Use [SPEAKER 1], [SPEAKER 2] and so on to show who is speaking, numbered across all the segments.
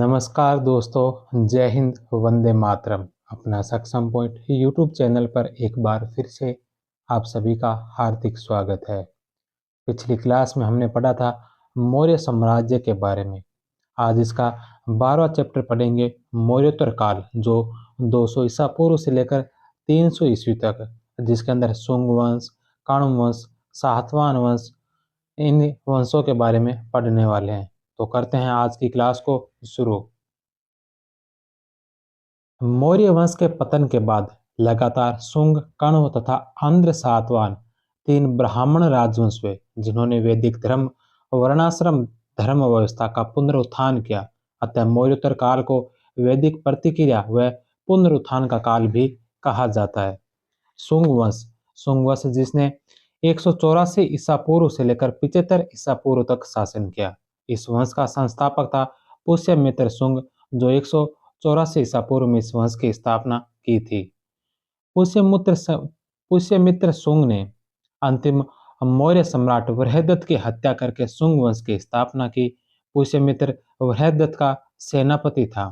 [SPEAKER 1] नमस्कार दोस्तों, जय हिंद, वंदे मातरम। अपना सक्षम पॉइंट यूट्यूब चैनल पर एक बार फिर से आप सभी का हार्दिक स्वागत है। पिछली क्लास में हमने पढ़ा था मौर्य साम्राज्य के बारे में। आज इसका 12वां चैप्टर पढ़ेंगे, मौर्योत्तर काल, जो 200 ईसा पूर्व से लेकर 300 ईस्वी तक, जिसके अंदर शुंग वंश, कण्व वंश, सातवाहन वंश, इन वंशों के बारे में पढ़ने वाले हैं। तो करते हैं आज की क्लास को शुरू। मौर्य वंश के पतन के बाद लगातार शुंग, कण्व तथा आंध्र सातवाहन तीन ब्राह्मण राजवंश हुए, जिन्होंने वैदिक धर्म, वर्णाश्रम धर्म व्यवस्था का पुनरुत्थान किया। अतः मौर्योत्तर काल को वैदिक प्रतिक्रिया व पुनरुत्थान का काल भी कहा जाता है। शुंग वंश जिसने 184 ईसा पूर्व से लेकर 75 ईसा पूर्व तक शासन किया। इस वंश का संस्थापक था पुष्यमित्र शुंग, जो 184 ईसा पूर्व में इस वंश की स्थापना की थी। पुष्यमित्र शुंग ने अंतिम मौर्य सम्राट वृहदत्त की हत्या करके शुंग वंश की स्थापना की। पुष्यमित्र वृहदत्त का सेनापति था।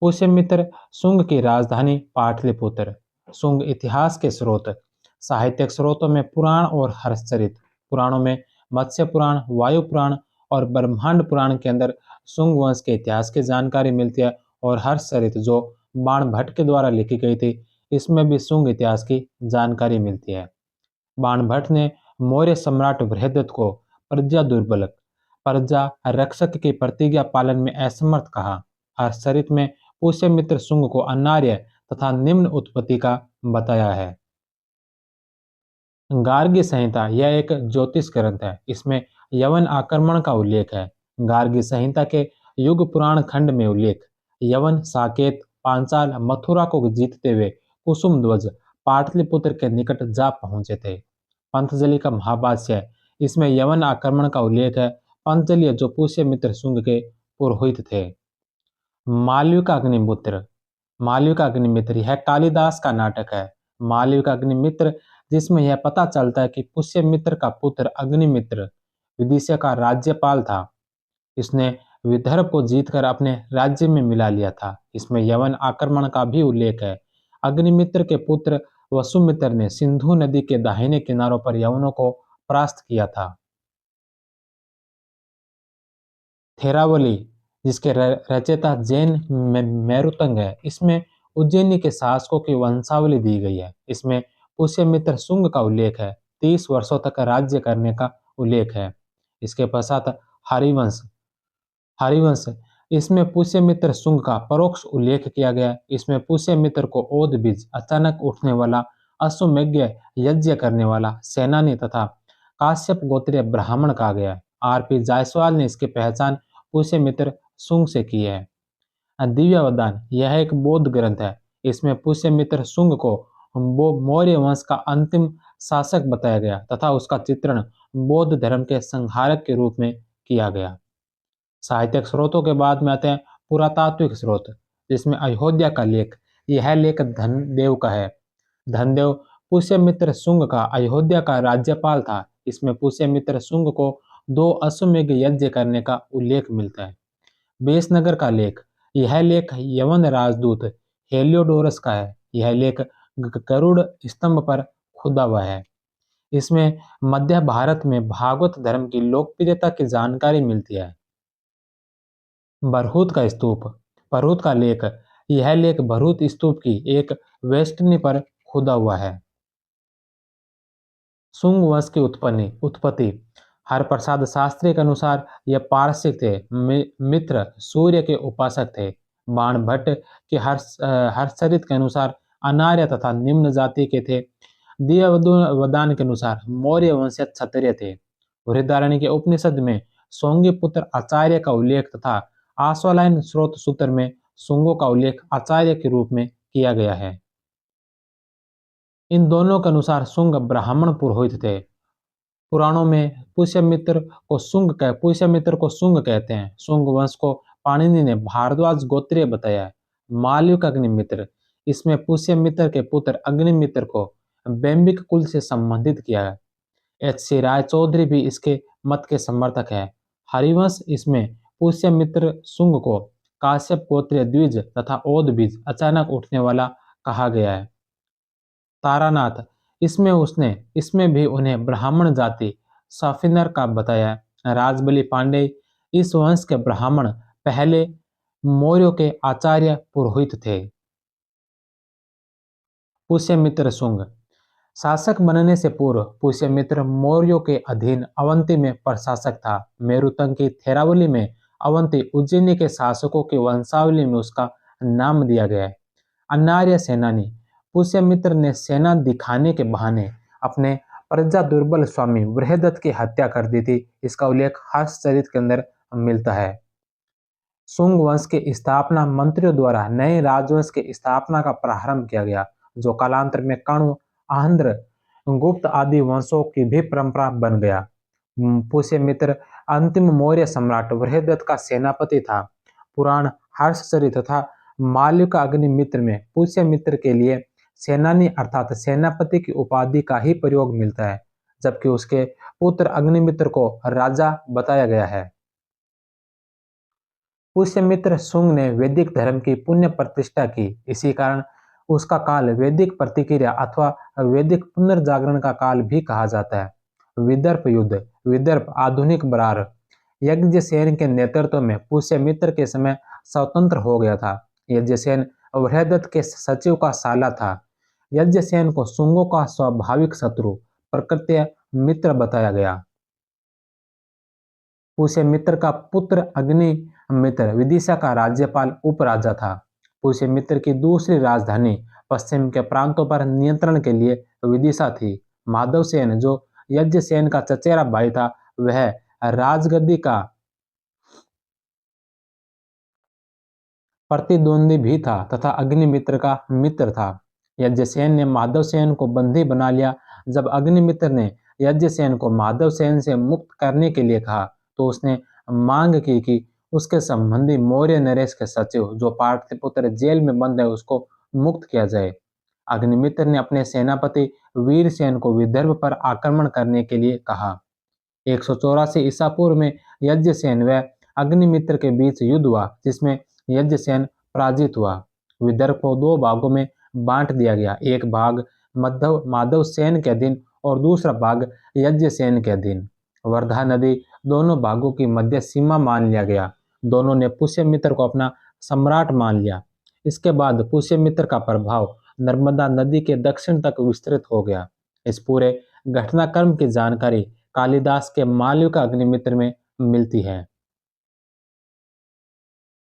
[SPEAKER 1] पुष्यमित्र शुंग की राजधानी पाटलिपुत्र। शुंग इतिहास के स्रोत। साहित्यिक स्रोतों में पुराण और हर्षचरित। पुराणों में मत्स्य पुराण, वायु पुराण और ब्रह्मांड पुराण के अंदर शुंग वंश के इतिहास की जानकारी मिलती है। और हर्षचरित, जो बाणभट्ट के द्वारा लिखी गई थी, इसमें भी शुंग इतिहास की जानकारी मिलती है। बाणभट्ट ने मौर्य सम्राट बृहदत्त को प्रजा दुर्बल, प्रजा रक्षक की प्रतिज्ञा पालन में असमर्थ कहा। हर्षचरित में पुष्यमित्र शुंग को अनार्य तथा निम्न उत्पत्ति का बताया है। गार्गी संहिता यह एक ज्योतिष ग्रंथ है। इसमें यवन आक्रमण का उल्लेख है। गार्गी संहिता के युग पुराण खंड में उल्लेख, यवन, साकेत, पांचाल, मथुरा को जीतते हुए कुसुम ध्वज पाटलिपुत्र के निकट जा पहुंचे थे। पंतजलि का महाभाष्य है, इसमें यवन आक्रमण का उल्लेख है। पंतजलि जो पुष्यमित्र शुंग के पुरोहित थे। मालविका का अग्निमित्र, मालविका का अग्निमित्र यह कालिदास का नाटक है। मालविका का अग्निमित्र, जिसमें यह पता चलता है कि पुष्यमित्र का पुत्र अग्निमित्र विदिशा का राज्यपाल था। इसने विदर्भ को जीतकर अपने राज्य में मिला लिया था। इसमें यवन आक्रमण का भी उल्लेख है। अग्निमित्र के पुत्र वसुमित्र ने सिंधु नदी के दाहिने किनारों पर यवनों को परास्त किया था। थेरावली, जिसके रचयिता जैन मेरुतंग है, इसमें उज्जैनी के शासकों की वंशावली दी गई है। इसमें पुष्यमित्र शुंग का उल्लेख है। 30 वर्षों तक राज्य करने का उल्लेख है। इसके पश्चात हरिवंश, हरिवंश इसमें पुष्यमित्र शुंग का परोक्ष उल्लेख किया गया। इसमें पुष्यमित्र को ओद बीज, अचानक उठने वाला, अश्वमेध यज्ञ करने वाला सेनानी तथा काश्यप गोत्रीय ब्राह्मण कहा गया है। आर.पी. जायसवाल ने इसकी पहचान पुष्यमित्र शुंग से की है। दिव्यवदान यह एक बौद्ध ग्रंथ है। इसमें पुष्यमित्र शुंग को मौर्य वंश का अंतिम शासक बताया गया तथा उसका चित्रण बौद्ध धर्म के संहारक के रूप में किया गया। साहित्यिक स्रोतों के बाद में आते हैं पुरातात्विक स्रोत, जिसमें अयोध्या का लेख, यह लेख धनदेव का है। धनदेव पुष्यमित्र शुंग का अयोध्या का राज्यपाल था। इसमें पुष्यमित्र शुंग को 2 अश्वमेध यज्ञ करने का उल्लेख मिलता है। बेसनगर का लेख, यह लेख यवन राजदूत हेलियोडोरस का है। यह लेख गरुड़ स्तंभ पर खुदा हुआ है। इसमें मध्य भारत में भागवत धर्म की लोकप्रियता की जानकारी मिलती है। भरहुत का स्तूप, भरहुत का लेख, यह लेख भरहुत स्तूप की एक वेष्टनी पर खुदा हुआ है। शुंग वंश की उत्पत्ति हरप्रसाद शास्त्री के अनुसार यह पारसिक थे। मित्र सूर्य के उपासक थे। बाणभट्ट के हर्षचरित के अनुसार अनार्य तथा निम्न जाति के थे। दिव्यवदान के अनुसार मौर्य वंशीय क्षत्रिय थे। बृहदारण्य के उपनिषद में सोंगी पुत्र आचार्य का उल्लेख तथा आश्वालायन स्रोत सूत्र में शुंगों का उल्लेख आचार्य के रूप में किया गया है। इन दोनों के अनुसार शुंग ब्राह्मण पुरोहित थे। पुराणों में पुष्यमित्र को शुंग कहते हैं। शुंग वंश को पाणिनि ने भारद्वाज गोत्रीय बताया है। मालविक अग्निमित्र, इसमें पुष्यमित्र के पुत्र अग्निमित्र को बैम्बिक कुल से संबंधित किया है। एच.सी. राय चौधरी भी इसके मत के समर्थक है। हरिवंश, इसमें पुष्यमित्र शुंग को काश्यप गोत्रीय द्विज तथा ओद बीज अचानक उठने वाला कहा गया है। तारानाथ, इसमें भी उन्हें ब्राह्मण जाति साफिनर का बताया। राजबली पांडे इस वंश के ब्राह्मण पहले मौर्यों के आचार्य पुरोहित थे। पुष्यमित्र शुंग, शासक बनने से पूर्व पुष्यमित्र मौर्यों के अधीन अवंती में प्रशासक था। मेरुतंग की थेरावली में अवंती उज्जैनी के शासकों की वंशावली में उसका नाम दिया गया है। अनार्य सेनानी, पुष्यमित्र ने सेना दिखाने के बहाने अपने प्रजा दुर्बल स्वामी बृहदत्त की हत्या कर दी थी। इसका उल्लेख हर्षचरित के अंदर मिलता है। शुंग वंश की स्थापना मंत्रियों द्वारा नए राजवंश की स्थापना का प्रारंभ किया गया, जो कालांतर में कण्व, आंध्र, गुप्त आदि वंशों की भी परंपरा बन गया। पुष्यमित्र अंतिम मौर्य सम्राट बृहदत्त का सेनापति था। पुराण हर्षचरित तथा माल्यका अग्निमित्र में पुष्यमित्र के लिए सेनानी अर्थात सेनापति की उपाधि का ही प्रयोग मिलता है, जबकि उसके पुत्र अग्निमित्र को राजा बताया गया है। पुष्यमित्र शुंग ने वैदिक धर्म की पुण्य प्रतिष्ठा की। इसी कारण उसका काल वैदिक प्रतिक्रिया अथवा वैदिक पुनर्जागरण का काल भी कहा जाता है। विदर्भ युद्ध, विदर्भ आधुनिक बरार यज्ञसेन के नेतृत्व में पुष्यमित्र के समय स्वतंत्र हो गया था। यज्ञसेन बृहदत्त के सचिव का साला था। यज्ञसेन को शुंगों का स्वाभाविक शत्रु प्रकृत्य मित्र बताया गया। पुष्यमित्र का पुत्र अग्निमित्र विदिशा का राज्यपाल उपराजा था। पुष्यमित्र की दूसरी राजधानी पश्चिम के प्रांतों पर नियंत्रण के लिए विदिशा थी। माधवसेन, जो यज्ञसेन का चचेरा भाई था, वह राजगद्दी का प्रतिद्वंदी भी था तथा अग्निमित्र का मित्र था। यज्ञसेन ने माधवसेन को बंदी बना लिया। जब अग्निमित्र ने यज्ञसेन को माधवसेन से मुक्त करने के लिए कहा, तो उसने मांग की कि उसके संबंधी मौर्य नरेश के सचिव, जो पाटलिपुत्र जेल में बंद है, उसको मुक्त किया जाए। अग्निमित्र ने अपने सेनापति वीरसेन को विदर्भ पर आक्रमण करने के लिए कहा। 184 ईसा पूर्व में यज्ञसेन व अग्निमित्र के बीच युद्ध हुआ, जिसमें यज्ञसेन पराजित हुआ। विदर्भ को दो भागों में बांट दिया गया, एक भाग माधवसेन के अधीन और दूसरा भाग यज्ञसेन के अधीन। वर्धा नदी दोनों भागों की मध्य सीमा मान लिया गया। दोनों ने पुष्यमित्र को अपना सम्राट मान लिया। इसके बाद पुष्यमित्र का प्रभाव नर्मदा नदी के दक्षिण तक विस्तृत हो गया। इस पूरे घटनाक्रम की जानकारी कालिदास के मालविका अग्निमित्र में मिलती है।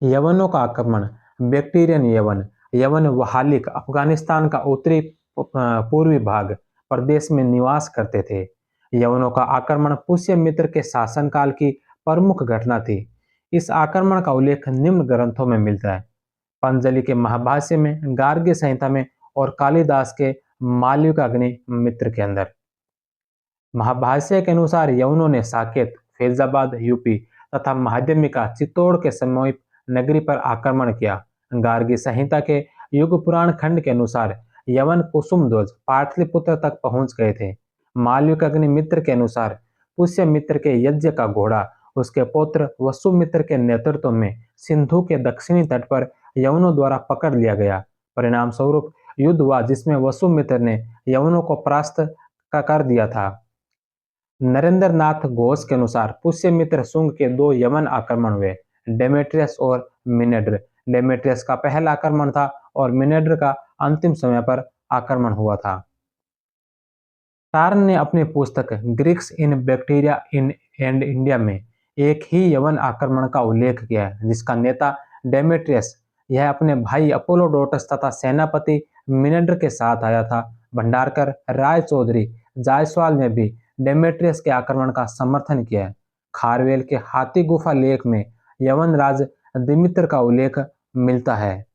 [SPEAKER 1] यवनों का आक्रमण, बैक्टीरियन यवन, यवन वहालिक अफगानिस्तान का उत्तरी पूर्वी भाग प्रदेश में निवास करते थे। यवनों का आक्रमण पुष्यमित्र के शासनकाल की प्रमुख घटना थी। इस आक्रमण का उल्लेख निम्न ग्रंथों में मिलता है: पंजलि के महाभाष्य में, गार्ग्य संहिता में और कालिदास के मालविका अग्निमित्र के अंदर। महाभाष्य के अनुसार यवनों ने साकेत, फैजाबाद यूपी तथा माध्यमिका चित्तौड़ के समीप नगरी पर आक्रमण किया। गार्गी संहिता के युग पुराण खंड के अनुसार यवन कुसुमध्वज पाटलिपुत्र तक पहुंच गए थे। मालविका अग्निमित्र के अनुसार पुष्यमित्र के यज्ञ का घोड़ा उसके पुत्र वसुमित्र के नेतृत्व में सिंधु के दक्षिणी तट पर यवनों द्वारा पकड़ लिया गया। परिणाम स्वरूप युद्ध हुआ, जिसमें वसुमित्र ने यवनों को परास्त कर दिया था। नरेंद्र नाथ घोष के अनुसार पुष्यमित्र शुंग के दो यमन आक्रमण हुए, डेमेट्रियस और मिनेड्र। डेमेट्रियस का पहला आक्रमण था और मिनेड्र का अंतिम समय पर आक्रमण हुआ था। टार्न ने अपनी पुस्तक Greeks in bacteria in and India में एक ही यवन आक्रमण का उल्लेख किया है, जिसका नेता डेमेट्रियस यह अपने भाई अपोलोडोटस तथा सेनापति मिनेड्र के साथ आया था। भंडारकर राय चौधरी जायसवाल ने भी डेमेट्रियस के आक्रमण का समर्थन किया है। खारवेल के हाथी गुफा लेख में यवन राज दिमित्र का उल्लेख मिलता है।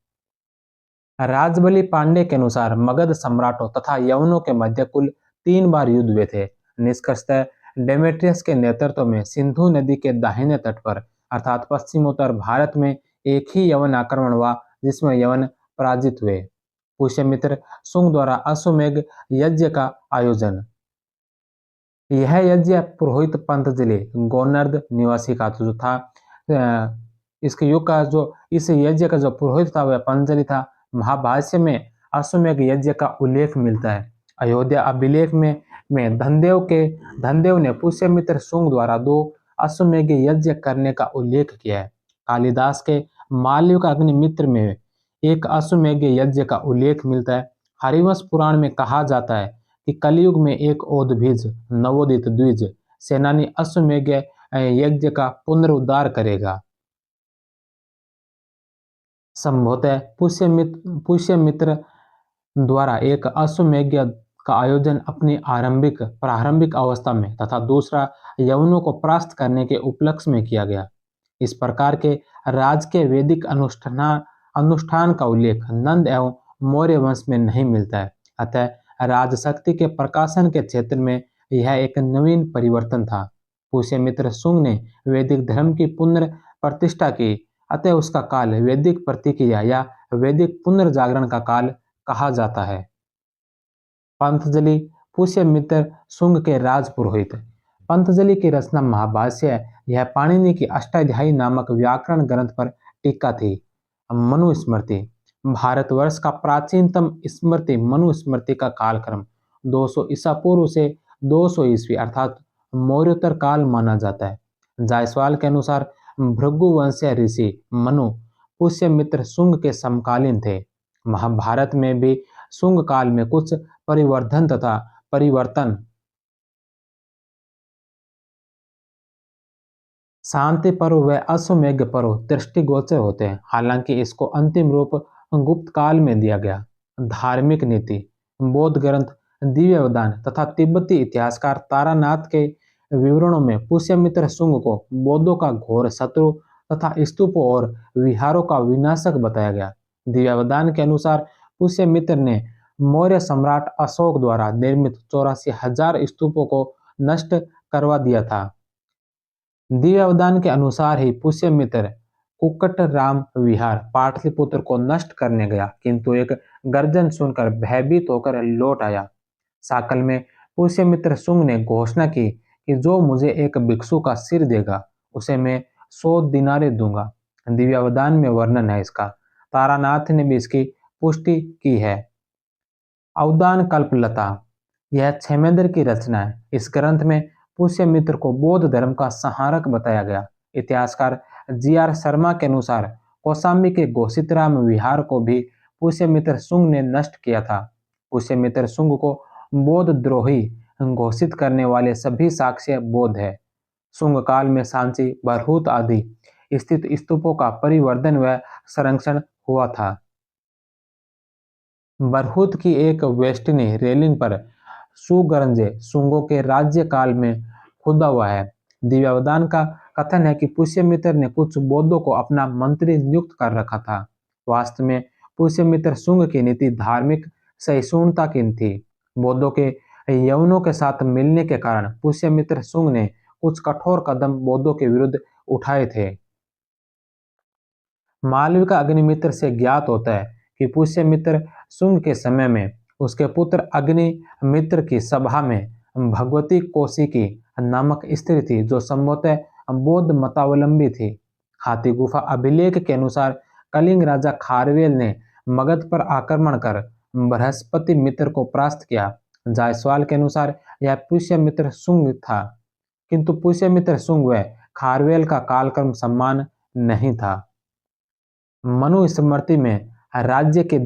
[SPEAKER 1] राजबली पांडे के अनुसार मगध सम्राटों तथा यवनों के मध्य कुल 3 बार युद्ध हुए थे। निष्कर्षतः डेमेट्रियस के नेतृत्व में सिंधु नदी के दाहिने तट पर अर्थात पश्चिमोत्तर भारत में एक ही यवन आक्रमण हुआ, जिसमें यवन पराजित हुए। पुष्यमित्र शुंग द्वारा अश्वमेघ यज्ञ का आयोजन। यह यज्ञ पुरोहित पंतजलि गोनर्द निवासी का जो था इसके युग का जो इस यज्ञ का जो पुरोहित था वह पंचजलि था। महाभाष्य में अश्वमेध यज्ञ का उल्लेख मिलता है। अयोध्या अभिलेख में धनदेव ने पुष्यमित्र शुंग द्वारा 2 अश्वमेध यज्ञ करने का उल्लेख किया है। कालिदास के मालविका का अग्निमित्र में एक अश्वमेध यज्ञ का उल्लेख मिलता है। हरिवंश पुराण में कहा जाता है कि कलयुग में एक ओदभीज नवोदित द्विज सेनानी अश्वमेध यज्ञ का पुनरुद्धार करेगा। संभवतः पुष्यमित्र द्वारा एक अश्वमेध का आयोजन अपनी प्रारंभिक अवस्था में तथा दूसरा यवनों को परास्त करने के उपलक्ष्य में किया गया। इस प्रकार के राजकीय वैदिक अनुष्ठान का उल्लेख नंद एवं मौर्य वंश में नहीं मिलता है। अतः राजशक्ति के प्रकाशन के क्षेत्र में यह एक नवीन परिवर्तन था। पुष्यमित्र शुंग ने वैदिक धर्म की पुनर्प्रतिष्ठा की, अतः उसका काल वैदिक प्रतिक्रिया या वैदिक पुनर्जागरण का काल कहा जाता है। पंतजलि पुष्यमित्र शुंग के राजपुरोहित। पंतजलि की रचना महाभाष्य है। यह पाणिनि की अष्टाध्यायी नामक व्याकरण ग्रंथ पर टीका थी। मनुस्मृति भारतवर्ष का प्राचीनतम स्मृति मनुस्मृति का कालक्रम 200 ईसा पूर्व से 200 ईस्वी अर्थात मौर्योत्तर काल माना जाता है। जायसवाल के अनुसार भृगु वंशीय ऋषि मनु पुष्यमित्र शुंग के समकालीन थे। महाभारत में भी शुंग काल में कुछ परिवर्तन शांति पर्व व अश्वमेध पर्व दृष्टिगोचर होते हैं। हालांकि इसको अंतिम रूप गुप्त काल में दिया गया। धार्मिक नीति बौद्ध ग्रंथ दिव्यवदान तथा तिब्बती इतिहासकार तारानाथ के विवरणों में पुष्यमित्र शुंग को बौद्धों का घोर शत्रु तथा स्तूपों और विहारों का विनाशक बताया गया। दिव्यवदान के अनुसार पुष्यमित्र ने मौर्य सम्राट अशोक द्वारा निर्मित 84,000 स्तूपों को नष्ट करवा दिया था। दिव्यवदान के अनुसार ही पुष्यमित्र कुक्कट राम विहार पाटलिपुत्र को नष्ट करने गया, किंतु एक गर्जन सुनकर भयभीत होकर लौट आया। साकल में पुष्यमित्र शुंग ने घोषणा की कि जो मुझे एक भिक्षु का सिर देगा उसे मैं 100 दिनारे दूंगा। दिव्यवदान में वर्णन है इसका। तारानाथ ने भी इसकी पुष्टि की है। अवदान कल्पलता यह क्षेमेंद्र की रचना है। इस ग्रंथ में पुष्यमित्र को बौद्ध धर्म का संहारक बताया गया। इतिहासकार जी.आर. शर्मा के अनुसार कौशाम्बी के घोषितराम विहार को भी पुष्यमित्र शुंग ने नष्ट किया था। पुष्यमित्र शुंग को बौद्ध द्रोही घोषित करने वाले सभी साक्ष्य बौद्ध है। शुंग काल में सांची बरहूत आदि स्थित स्तूपों का परिवर्धन व संरक्षण हुआ था। बरहूत की एक वेस्टनी रेलिंग पर सुगरंजे शुंगों के राज्य काल में खुदा हुआ है। दिव्यवदान का कथन है कि पुष्यमित्र ने कुछ बौद्धों को अपना मंत्री नियुक्त कर रखा था। वास्तव में पुष्यमित्र शुंग की नीति धार्मिक सहिष्णुता की थी। बौद्धों के यवनों के साथ मिलने के कारण पुष्यमित्र शुंग ने कुछ कठोर कदम बौद्धों के विरुद्ध उठाए थे। मालविका अग्निमित्र से ज्ञात होता है कि पुष्यमित्र शुंग के समय में उसके पुत्र अग्निमित्र की सभा में भगवती कौशिकी नामक स्त्री थी, जो संभवतः बौद्ध मतावलंबी थी। हाथी गुफा अभिलेख के अनुसार कलिंग राजा खारवेल ने मगध पर आक्रमण कर बृहस्पति मित्र को परास्त किया। जायसवाल के अनुसार यह पुष्यमित्र शुंग था, किंतु पुष्यमित्र शुंग व खारवेल का कालक्रम समान नहीं था। मनुस्मृति में राज्य के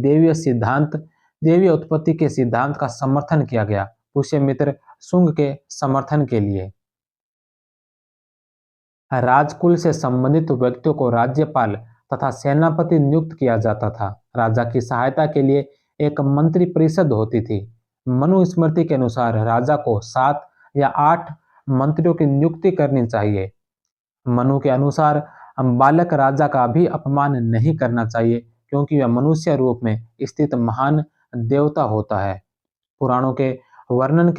[SPEAKER 1] देवीय उत्पत्ति के सिद्धांत का समर्थन किया गया। पुष्यमित्र शुंग के समर्थन के लिए राजकुल से संबंधित व्यक्तियों को राज्यपाल तथा सेनापति नियुक्त किया जाता था। राजा की सहायता के लिए एक मंत्री परिषद होती थी। मनुस्मृति के अनुसार राजा को 7 या 8 मंत्रियों की नियुक्ति करनी चाहिए। मनु के अनुसार बालक राजा का भी अपमान नहीं करना चाहिए, क्योंकि वह मनुष्य रूप में स्थित महान देवता होता है। पुराणों के वर्णन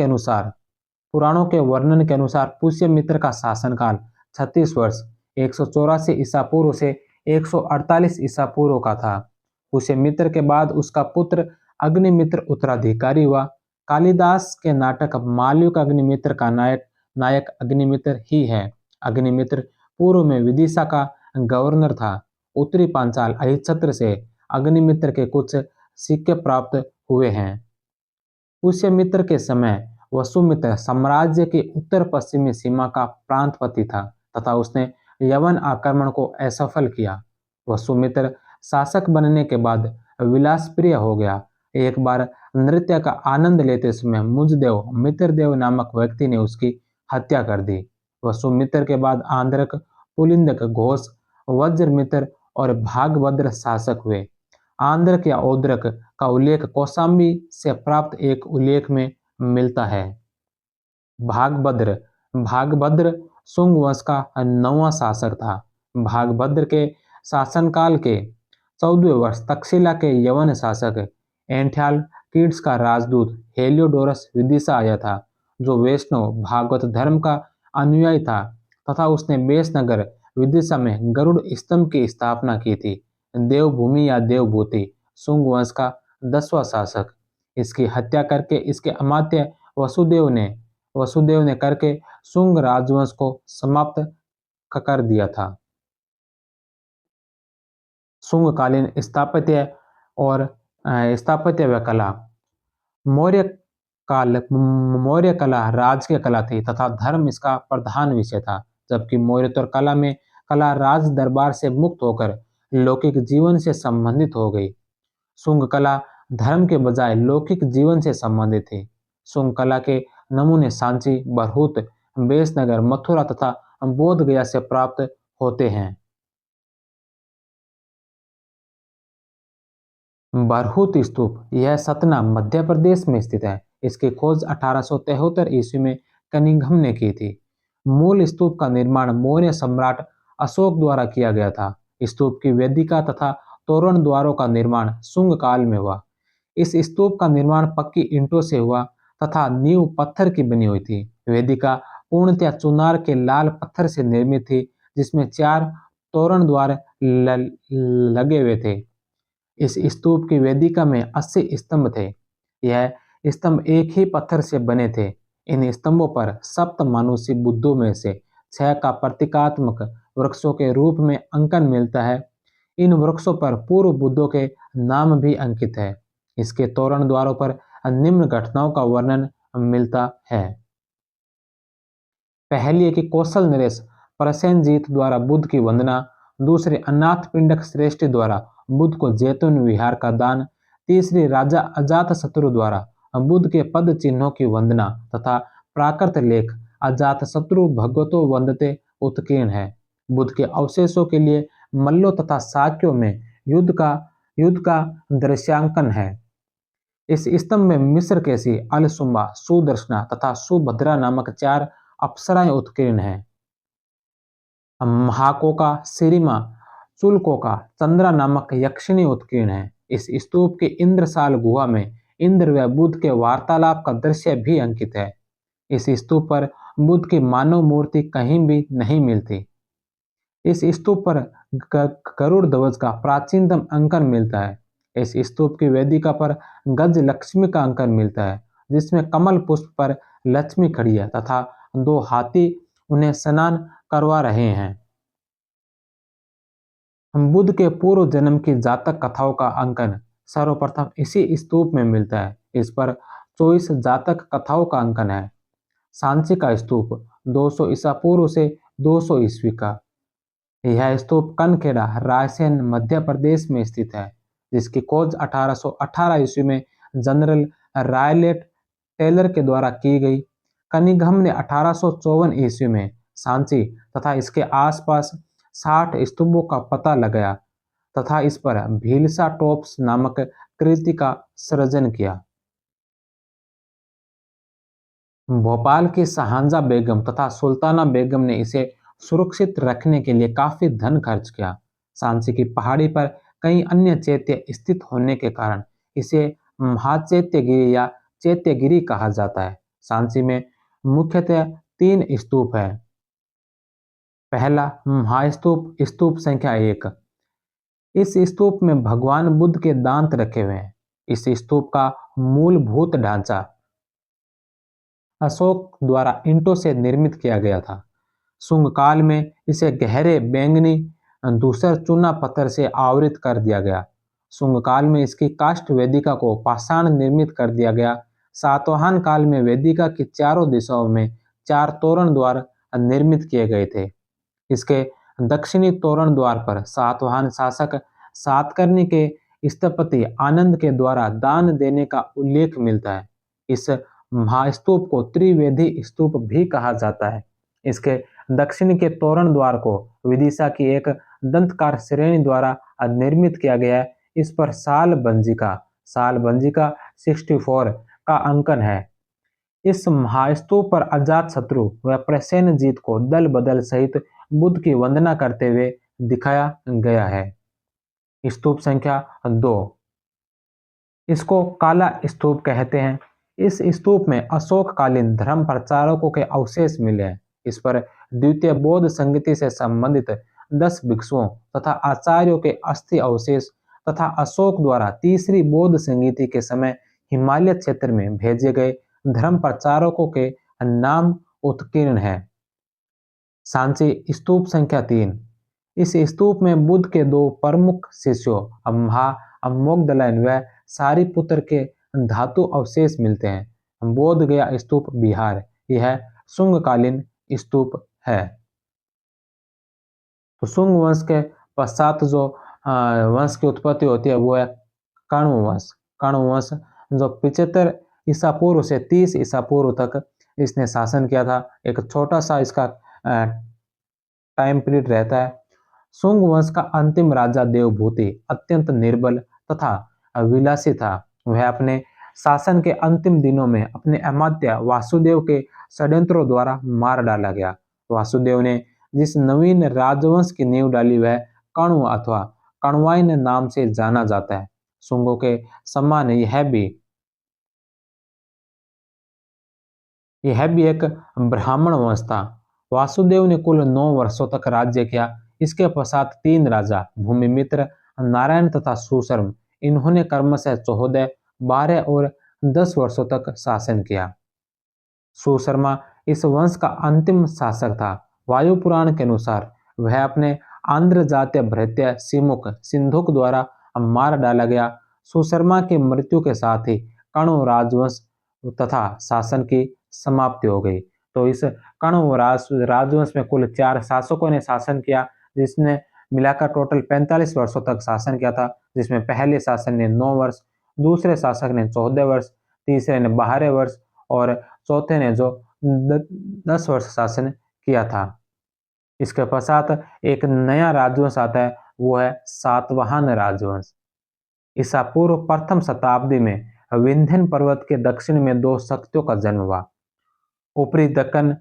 [SPEAKER 1] के अनुसार पुष्यमित्र का शासनकाल 36 वर्ष 184 ईसा पूर्व से 148 ईसा पूर्व का था। पुष्यमित्र के बाद उसका पुत्र अग्निमित्र उत्तराधिकारी हुआ। कालिदास के नाटक मालविका अग्निमित्र का नायक अग्निमित्र ही है। अग्निमित्र पूर्व में विदिशा का गवर्नर था। उत्तरी पांचाल अहिच्छत्र से अग्निमित्र के कुछ सिक्के प्राप्त हुए हैं। पुष्यमित्र के समय वसुमित्र साम्राज्य की उत्तर पश्चिमी सीमा का प्रांतपति था तथा उसने यवन आक्रमण को असफल किया। वसुमित्र शासक बनने के बाद विलासप्रिय हो गया। एक बार नृत्य का आनंद लेते समय मुझदेव मित्रदेव नामक व्यक्ति ने उसकी हत्या कर दी। वसुमित्र के बाद आंध्रक, पुलिंदक, घोष, वज्रमित्र और भागभद्र शासक हुए। आंध्रक या औद्रक का उल्लेख कौशाम्बी से प्राप्त एक उल्लेख में मिलता है। भागभद्र भागभद्र शुंग वंश का 9वां शासक था। भागभद्र के शासनकाल के 14वें वर्ष तक्षशिला के यवन शासक एंठ्याल कीड्स का राजदूत हेलियोडोरस विदिशा आया था, जो वैष्णव भागवत धर्म का अनुयायी था तथा उसने बेसनगर विदिशा में गरुड़ स्तंभ की स्थापना की थी। देवभूमि या देवभूति शुंग वंश का 10वां शासक। इसकी हत्या करके इसके अमात्य वसुदेव ने करके शुंग राजवंश को समाप्त कर दिया था। शुंगकालीन स्थापत्य और स्थापत्य व कला। मौर्य कला राजकीय कला थी तथा धर्म इसका प्रधान विषय था, जबकि मौर्योत्तर कला में कला राज दरबार से मुक्त होकर लौकिक जीवन से संबंधित हो गई। शुंग कला धर्म के बजाय लौकिक जीवन से संबंधित थी। शुंग कला के नमूने सांची, बरहुत, बेसनगर, मथुरा तथा बोध गया से प्राप्त होते हैं। बरहुत स्तूप यह सतना मध्य प्रदेश में स्थित है। इसकी खोज 1873 ईस्वी में कनिंघम ने की थी। मूल स्तूप का निर्माण मौर्य सम्राट अशोक द्वारा किया गया था। स्तूप की वेदिका तथा तोरण द्वारों का निर्माण शुंग काल में हुआ। इस स्तूप का निर्माण पक्की ईंटों से हुआ तथा नींव पत्थर की बनी हुई थी। वेदिका पूर्णतया चुनार के लाल पत्थर से निर्मित थी, जिसमें 4 तोरण द्वार लगे हुए थे। इस स्तूप की वेदिका में 80 स्तंभ थे। यह स्तंभ एक ही पत्थर से बने थे। इन स्तंभों पर सप्त मानुषी बुद्धों में से 6 का प्रतीकात्मक वृक्षों के रूप में अंकन मिलता है। इन वृक्षों पर पूर्व बुद्धों के नाम भी अंकित है। इसके तोरण द्वारों पर निम्न घटनाओं का वर्णन मिलता है। पहली है कि कौशल नरेश प्रसेनजीत द्वारा बुद्ध की वंदना। दूसरे अनाथ पिंडक श्रेष्ठी द्वारा बुद्ध को जैतून विहार का दान। तीसरी राजा अजातशत्रु द्वारा बुद्ध के पद चिन्हों की वंदना तथा प्राकृत लेख अजातशत्रु भगवतो वंदते उत्कीर्ण है। बुद्ध के अवशेषों के लिए मल्लों तथा शाक्यों में युद्ध का दृश्यांकन है। इस स्तंभ में मिस्र केसी, अलसुम्बा, सुदर्शना तथा सुभद्रा नामक 4 अप्सराएं उत्कीर्ण हैं। महाकोका, सिरिमा, चुलकोका, चंद्रा नामक यक्षिणी उत्कीर्ण है। इस स्तूप की इंद्रसाल गुहा में इंद्र व बुद्ध के वार्तालाप का दृश्य भी अंकित है। इस स्तूप पर बुद्ध की मानव मूर्ति कहीं भी नहीं मिलती। इस स्तूप पर गरुड़ ध्वज का प्राचीनतम अंकन मिलता है। इस स्तूप की वेदिका पर गज लक्ष्मी का अंकन मिलता है, जिसमें कमल पुष्प पर लक्ष्मी खड़ी है तथा 2 हाथी उन्हें स्नान करवा रहे हैं। बुद्ध के पूर्व जन्म की जातक कथाओं का अंकन सर्वप्रथम इसी स्तूप में मिलता है। इस पर 24 जातक कथाओं का अंकन है। सांची का स्तूप 200 ईसा पूर्व से 200 ईस्वी का। यह स्तूप कनखेड़ा, रायसेन, मध्य प्रदेश में स्थित है, जिसकी खोज 1818 ईस्वी में जनरल रायलेट टेलर के द्वारा की गई। कनिंघम ने 1854 ईस्वी में सांची तथा इसके आसपास 60 स्तूपों का पता लगाया तथा इस पर भीलसा टॉप्स नामक कृति का सृजन किया। भोपाल की शाहंजा बेगम तथा सुल्ताना बेगम ने इसे सुरक्षित रखने के लिए काफी धन खर्च किया। सांची की पहाड़ी पर कई अन्य चैत्य स्थित होने के कारण इसे महाचैत्यगिरी या चैत्यगिरी कहा जाता है। सांची में मुख्यतः 3 स्तूप है। पहला महास्तूप, स्तूप संख्या 1। इस स्तूप में भगवान बुद्ध के दांत रखे हुए हैं। इस स्तूप का मूलभूत ढांचा अशोक द्वारा ईंटों से निर्मित किया गया था। शुंग काल में इसे गहरे बैंगनी दूसर चूना पत्थर से आवृत कर दिया गया। शुंग काल में इसकी काष्ठ वेदिका को पाषाण निर्मित कर दिया गया। सातवाहन काल में वेदिका की चारों दिशाओं में 4 तोरण द्वार निर्मित किए गए थे। इसके दक्षिणी तोरण द्वार पर सातवाहन शासक सातकर्णी के स्थपति आनंद के द्वारा दान देने का उल्लेख मिलता है। इस महास्तूप को त्रिवेदी स्तूप भी कहा जाता है। इसके दक्षिण के तोरण द्वार को विदिशा की एक दंतकार श्रेणी द्वारा निर्मित किया गया है। इस पर साल बंजिका 64 का अंकन है। इस महास्तूप पर अजात शत्रु व प्रसेनजीत को दल बदल सहित बुद्ध की वंदना करते हुए दिखाया गया है। स्तूप संख्या 2, इसको काला स्तूप कहते हैं। इस स्तूप में अशोककालीन धर्म प्रचारकों के अवशेष मिले हैं। इस पर द्वितीय बौद्ध संगति से संबंधित 10 भिक्षुओं तथा आचार्यों के अस्थि अवशेष तथा अशोक द्वारा तीसरी बौद्ध संगति के समय हिमालय क्षेत्र में भेजे गए धर्म प्रचारकों के नाम उत्कीर्ण है। सांची स्तूप संख्या 3, इस स्तूप में बुद्ध के 2 प्रमुख शिष्यों मोगदलन व सारिपुत्र के धातु अवशेष मिलते हैं। बोध गया स्तूप बिहार, यह शुंगकालीन स्तूप है। तो शुंग वंश के पश्चात जो वंश की उत्पत्ति होती है वो है कण्व वंश। कण्व वंश जो 75 ईसा पूर्व से 30 ईसा पूर्व तक इसने शासन किया था। एक छोटा सा इसका टाइम पीरियड रहता है। शुंग वंश का अंतिम राजा देवभूति अत्यंत निर्बल तथा विलासी था। वह अपने शासन के अंतिम दिनों में अपने अमात्य वासुदेव के षड्यंत्रों द्वारा मार डाला गया। वासुदेव ने जिस नवीन राजवंश की नींव डाली वह कण्व अथवा कण्वाइन नाम से जाना जाता है। शुंगों के समान यह भी एक ब्राह्मण वंश था। वासुदेव ने कुल 9 वर्षों तक राज्य किया। इसके पश्चात 3 राजा भूमिमित्र, नारायण तथा सुशर्म, इन्होंने क्रमशः 14, 12 और 10 वर्षों तक शासन किया। सुशर्मा इस वंश का अंतिम शासक था। वायु पुराण के अनुसार वह अपने आंध्र जातीय भृत्य सिंधुक द्वारा मार डाला गया। सुशर्मा की मृत्यु के साथ ही कण्व राजवंश तथा शासन की समाप्ति हो गई। तो इस कण्व राजवंश में कुल 4 शासकों ने शासन किया, जिसने मिलाकर टोटल 45 वर्षों तक शासन किया था। जिसमें पहले शासक ने 9 वर्ष, दूसरे शासक ने 14 वर्ष, तीसरे ने 12 वर्ष और चौथे ने जो 10 वर्ष शासन किया था। इसके पश्चात एक नया राजवंश आता है, वो है सातवाहन राजवंश। ईसा पूर्व प्रथम शताब्दी में विंध्यन पर्वत के दक्षिण में 2 शक्तियों का जन्म हुआ। ऊपरी दक्कन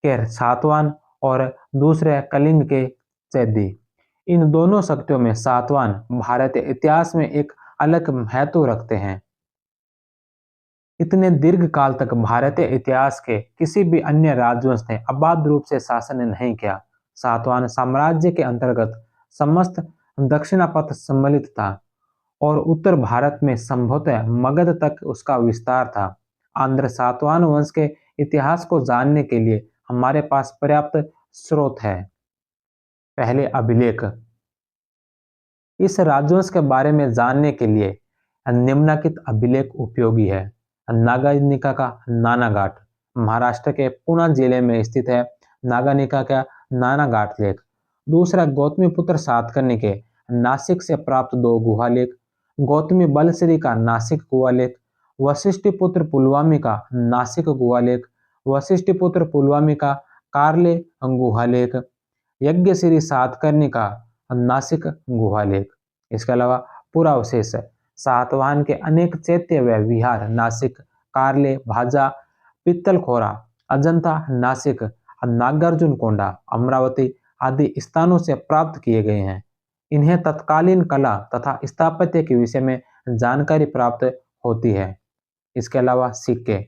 [SPEAKER 1] के सातवाहन और दूसरे कलिंग के चैदी। इन दोनों शक्तियों में सातवाहन भारतीय इतिहास में एक अलग महत्व रखते हैं। इतने दीर्घ काल तक भारतीय इतिहास के किसी भी अन्य राजवंश ने अबाध रूप से शासन नहीं किया। सातवाहन साम्राज्य के अंतर्गत समस्त दक्षिणापथ सम्मिलित था और उत्तर भारत में संभवतः मगध तक उसका विस्तार था। आंध्र सातवाहन वंश के इतिहास को जानने के लिए हमारे पास पर्याप्त स्रोत है। पहले अभिलेख। इस राजवंश के बारे में जानने के लिए निम्नलिखित अभिलेख उपयोगी है। नागानिका का नानाघाट, महाराष्ट्र के पुणे जिले में स्थित है। नागानिका का नानाघाट लेख। दूसरा गौतमीपुत्र सातकर्णी के नासिक से प्राप्त 2 गुहालेख। गौतमी बलश्री का नासिक गुहालेख। वशिष्ठपुत्र पुलवामी का नासिक गुहालेख। वशिष्ठपुत्र पुलवामी का कार्ले गुहालेख। यज्ञश्री सातकर्णी का नासिक गुहालेख। इसके अलावा पूरा अवशेष सातवाहन के अनेक चैत्य व विहार नासिक, कार्ले, भाजा, पित्तलखोरा, अजंता, नासिक, नागार्जुन कोंडा, अमरावती आदि स्थानों से प्राप्त किए गए हैं। इन्हें तत्कालीन कला तथा स्थापत्य के विषय में जानकारी प्राप्त होती है। इसके अलावा सिक्के,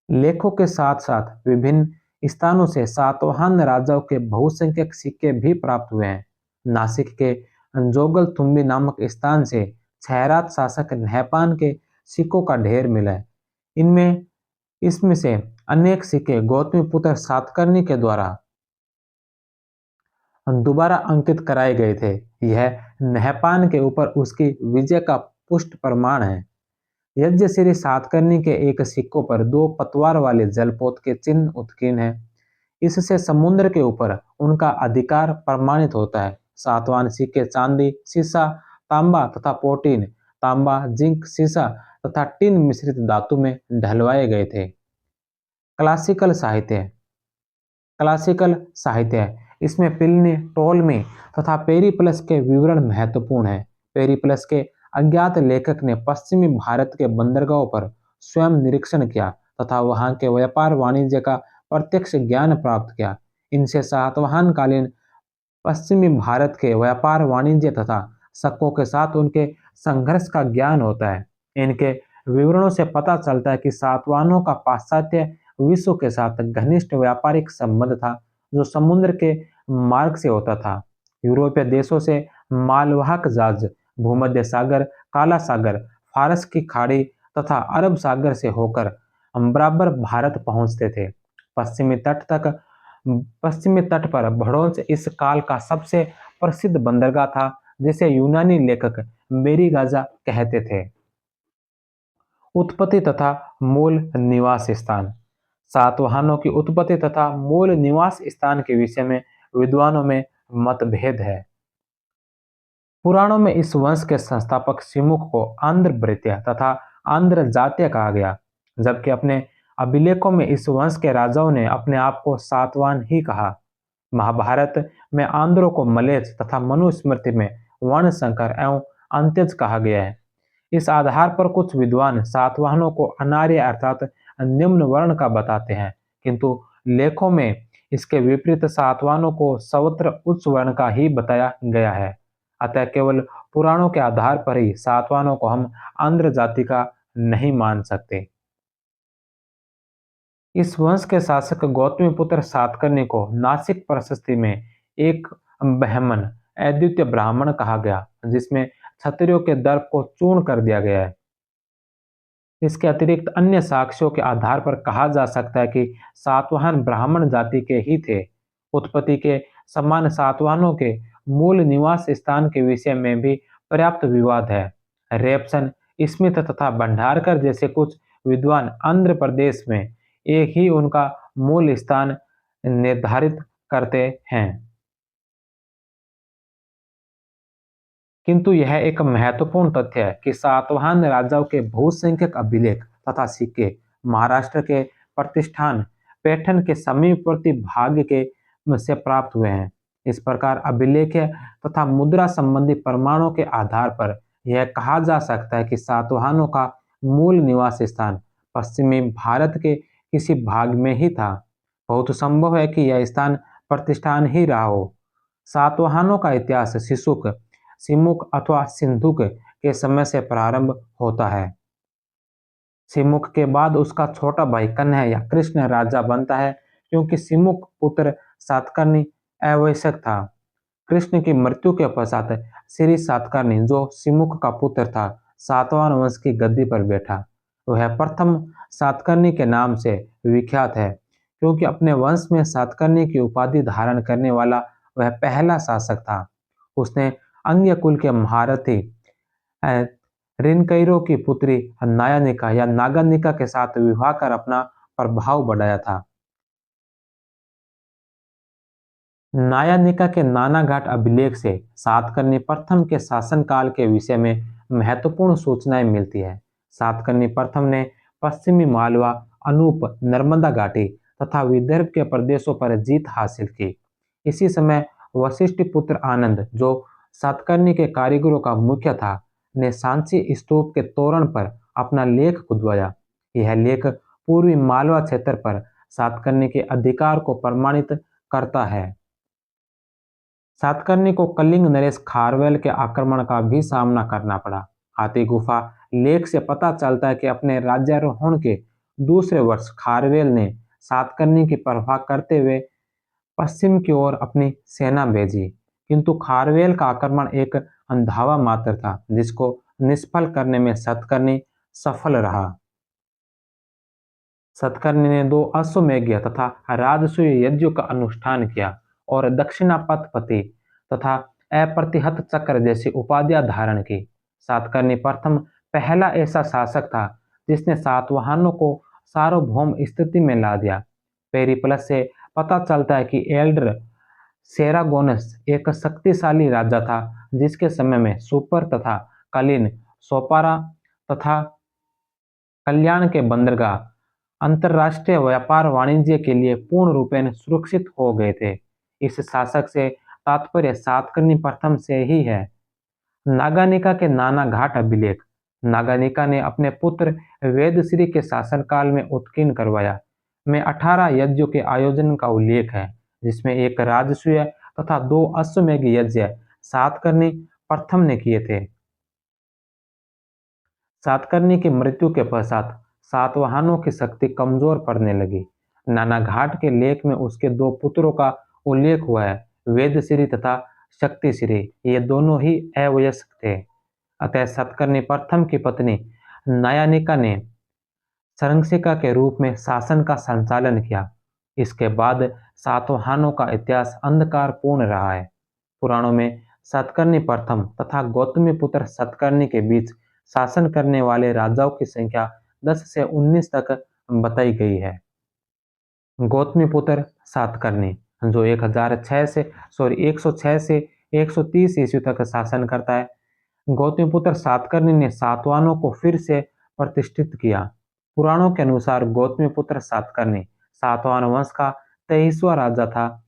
[SPEAKER 1] लेखों के साथ साथ विभिन्न स्थानों से सातवाहन राजाओं के बहुसंख्यक सिक्के भी प्राप्त हुए हैं। नासिक के जोगल थुम्बी नामक स्थान से क्षयरात शासक नहपान के सिक्कों का ढेर मिला है। इसमें से अनेक सिक्के गौतमीपुत्र सातकर्णी के द्वारा दोबारा अंकित कराए गए थे। यह नहपान के ऊपर उसकी विजय का पुष्ट प्रमाण है। यज्ञश्री सातकर्णी के एक सिक्कों पर दो पतवार वाले जलपोत के चिन्ह उत्कीर्ण है। इससे समुद्र के ऊपर उनका अधिकार प्रमाणित होता है। सातवान सिक्के चांदी, सीसा, तांबा तथा प्रोटीन, तांबा, जिंक, सीसा तथा टिन मिश्रित धातु में ढलवाए गए थे। क्लासिकल साहित्य क्लासिकल साहित्य इसमें प्लिनी, टोलमी तथा पेरिप्लस के विवरण महत्वपूर्ण है। पेरिप्लस के अज्ञात लेखक ने पश्चिमी भारत के बंदरगाहों पर स्वयं निरीक्षण किया तथा वहां के व्यापार वाणिज्य का प्रत्यक्ष ज्ञान प्राप्त किया। इनसे सातवाहन कालीन पश्चिमी भारत के व्यापार वाणिज्य तथा शकों के साथ उनके संघर्ष का ज्ञान होता है। इनके विवरणों से पता चलता है कि सातवाहनों का पाश्चात्य विश्व के साथ घनिष्ठ व्यापारिक संबंध था, जो समुद्र के मार्ग से होता था। यूरोपीय देशों से मालवाहक जहाज भूमध्य सागर, काला सागर, फारस की खाड़ी तथा अरब सागर से होकर बराबर भारत पहुंचते थे। पश्चिमी तट पर भड़ोच इस काल का सबसे प्रसिद्ध बंदरगाह था, जिसे यूनानी लेखक मेरीगाजा कहते थे। उत्पत्ति तथा मूल निवास स्थान सातवाहनों की उत्पत्ति तथा मूल निवास स्थान के विषय में विद्वानों में मतभेद है। पुराणों में इस वंश के संस्थापक सिमुख को आंध्र भृत्य तथा आंध्र जातीय कहा गया, जबकि अपने अभिलेखों में इस वंश के राजाओं ने अपने आप को सातवाहन ही कहा। महाभारत में आंध्रों को मलेच्छ तथा मनुस्मृति में वर्णशंकर एवं अंत्यज कहा गया है। इस आधार पर कुछ विद्वान सातवाहनों को अनार्य अर्थात निम्न वर्ण का बताते हैं, किंतु लेखों में इसके विपरीत सातवाहनों को सर्वत्र उच्च वर्ण का ही बताया गया है। अतः केवल पुराणों के आधार पर ही सातवाहनों को हम आंध्र जाति का नहीं मान सकते। इस वंश के शासक गौतमीपुत्र सातकर्णी को नासिक प्रशस्ति में एक ब्राह्मण अद्वितीय ब्राह्मण कहा गया, जिसमें क्षत्रियों के दर्प को चूर्ण कर दिया गया है। इसके अतिरिक्त अन्य साक्ष्यों के आधार पर कहा जा सकता है कि सातवाहन ब्राह्मण जाति के ही थे। उत्पत्ति के समान सातवाहनों के मूल निवास स्थान के विषय में भी पर्याप्त विवाद है। रेपसन, स्मिथ तथा भंडारकर जैसे कुछ विद्वान आंध्र प्रदेश में एक ही उनका मूल स्थान निर्धारित करते हैं, किंतु यह एक महत्वपूर्ण तथ्य है कि सातवाहन राजाओं के बहुसंख्यक अभिलेख तथा सिक्के महाराष्ट्र के प्रतिष्ठान पैठण के समीपवर्ती भाग के से प्राप्त हुए हैं। इस प्रकार अभिलेख तथा मुद्रा संबंधी प्रमाणों के आधार पर यह कहा जा सकता है कि सातवाहनों का मूल निवास स्थान पश्चिमी भारत के किसी भाग में ही था। बहुत संभव है कि यह स्थान प्रतिष्ठान ही रहा हो। सातवाहनों का इतिहास सिमुक अथवा सिंधुक के समय से प्रारंभ होता है। सिमुक के बाद उसका छोटा भाई कन्हैया या कृष्ण राजा बनता है, क्योंकि सिमुक पुत्र सातकर्णी आवश्यक था। कृष्ण की मृत्यु के पश्चात श्री सातकर्णी, जो सिमुक का पुत्र था, सातवाहन वंश की गद्दी पर बैठा। वह प्रथम सातकर्णी के नाम से विख्यात है, क्योंकि अपने वंश में सातकर्णी की उपाधि धारण करने वाला वह पहला शासक था। उसने अंग्य कुल के महारथी रिनकैरो की पुत्री नायानिका या नागानिका के साथ विवाह कर अपना प्रभाव बढ़ाया था। नायानिका के नानाघाट अभिलेख से सातकर्णी प्रथम के शासनकाल के विषय में महत्वपूर्ण सूचनाएं मिलती है। सातकर्णी प्रथम ने पश्चिमी मालवा, अनूप, नर्मदा घाटी तथा विदर्भ के प्रदेशों पर जीत हासिल की। इसी समय वशिष्ठ पुत्र आनंद, जो सातकर्णी के कारीगरों का मुख्य था, ने सांची स्तूप के तोरण पर अपना लेख खुदवाया। यह लेख पूर्वी मालवा क्षेत्र पर सातकर्णी के अधिकार को प्रमाणित करता है। सातकर्णी को कलिंग नरेश खारवेल के आक्रमण का भी सामना करना पड़ा। हाथी गुफा लेख से पता चलता है कि अपने राज्यारोहण के दूसरे वर्ष खारवेल ने सातकर्णी की परवाह करते हुए पश्चिम की ओर अपनी सेना भेजी, किंतु खारवेल का आक्रमण एक अंधावा मात्र था, जिसको निष्फल करने में सातकर्णी सफल रहा। सातकर्णी ने दो अश्वमेध तथा राजसूय यज्ञों का अनुष्ठान किया और दक्षिणापथपति तथा अप्रतिहत चक्र जैसी उपाधियां धारण की। सातकर्णी प्रथम पहला ऐसा शासक था जिसने सातवाहनों को सार्वभौम स्थिति में ला दिया। पेरिप्लस से पता चलता है कि एल्डर सेरागोनस एक शक्तिशाली राजा था जिसके समय में सुपर तथा कलिन सोपारा तथा कल्याण के बंदरगाह अंतरराष्ट्रीय व्यापार वाणिज्य के लिए पूर्ण रूपेण सुरक्षित हो गए थे। इस शासक से तात्पर्य सातकर्णी प्रथम से ही है। नागानिका के नाना घाट अभिलेख। नागानिका ने अपने पुत्र वेदश्री के शासनकाल में उत्कीर्ण करवाया में 18 यज्ञों के आयोजन का उल्लेख है, जिसमें एक राजसूय तथा 2 अश्वमेध यज्ञ सातकर्णी प्रथम ने किए थे। सातकर्णी की मृत्यु के पश्चात सातवाहनों की शक्ति कमजोर पड़ने लगी। नाना घाट के लेख में उसके 2 पुत्रों का उल्लेख हुआ है, वेदश्री तथा शक्तिश्री। ये दोनों ही अवयस्क थे। अतः सातकर्णी प्रथम की पत्नी नयानिका ने संरक्षिका के रूप में शासन का संचालन किया। इसके बाद सातवाहनों का इतिहास अंधकारपूर्ण रहा है। पुराणों में सातकर्णी प्रथम तथा गौतमीपुत्र सातकर्णी के बीच शासन करने वाले राजाओं की संख्या 10 से 19 तक बताई गई है। गौतमीपुत्र सातकर्णी जो 106 से 130 ईस्वी तक शासन करता है। गौतमीपुत्र सातकर्णी ने सातवाहनों को फिर से प्रतिष्ठित किया। पुराणों के अनुसार गौतमीपुत्र सातकर्णी सातवाहन वंश का 23वां राजा था।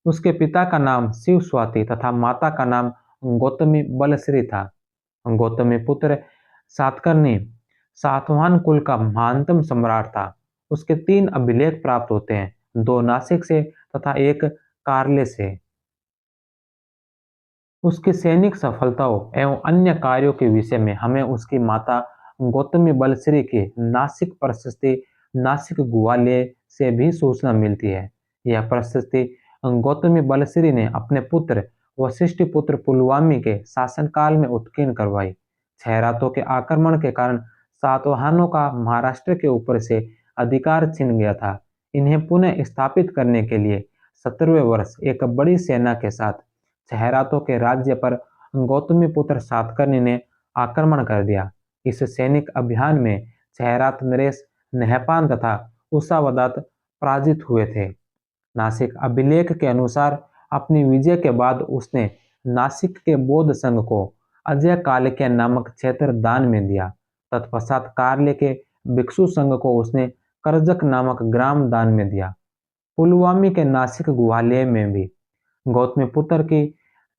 [SPEAKER 1] उसके पिता का नाम शिव स्वाति तथा माता का नाम गौतमी बलश्री था। गौतमीपुत्र सातकर्णी सातवाहन कुल का महानतम सम्राट था। उसके 3 अभिलेख प्राप्त होते हैं, 2 नासिक से तथा 1 कार्ले से। उसकी सैनिक सफलताओं एवं अन्य कार्यों के विषय में हमें उसकी माता गौतमी बलश्री की नासिक प्रशस्ति नासिक ग्वालियर से भी सूचना मिलती है। यह प्रशस्ति गौतमी बलश्री ने अपने पुत्र वशिष्ठ पुत्र पुलवामी के शासनकाल में उत्कीर्ण करवाई। छह के आक्रमण के कारण सातवाहनों का महाराष्ट्र के ऊपर से अधिकार छिन गया था। इन्हें पुनः स्थापित करने के लिए 17वें वर्ष एक बड़ी सेना के साथ छहरातों के राज्य पर गौतमीपुत्र सातकर्णी ने आक्रमण कर दिया। इस सैनिक अभियान में छहरात नरेश नहपान तथा उषावदात पराजित हुए थे। नासिक अभिलेख के अनुसार अपनी विजय के बाद उसने नासिक के बौद्ध संघ को अजय कालिके नामक क्षेत्र दान में दिया। तत्पश्चात कार्ले के भिक्षु संघ को उसने करजक नामक ग्राम दान में दिया। पुलवामी के नासिक ग्वालियर में भी गौतमीपुत्र की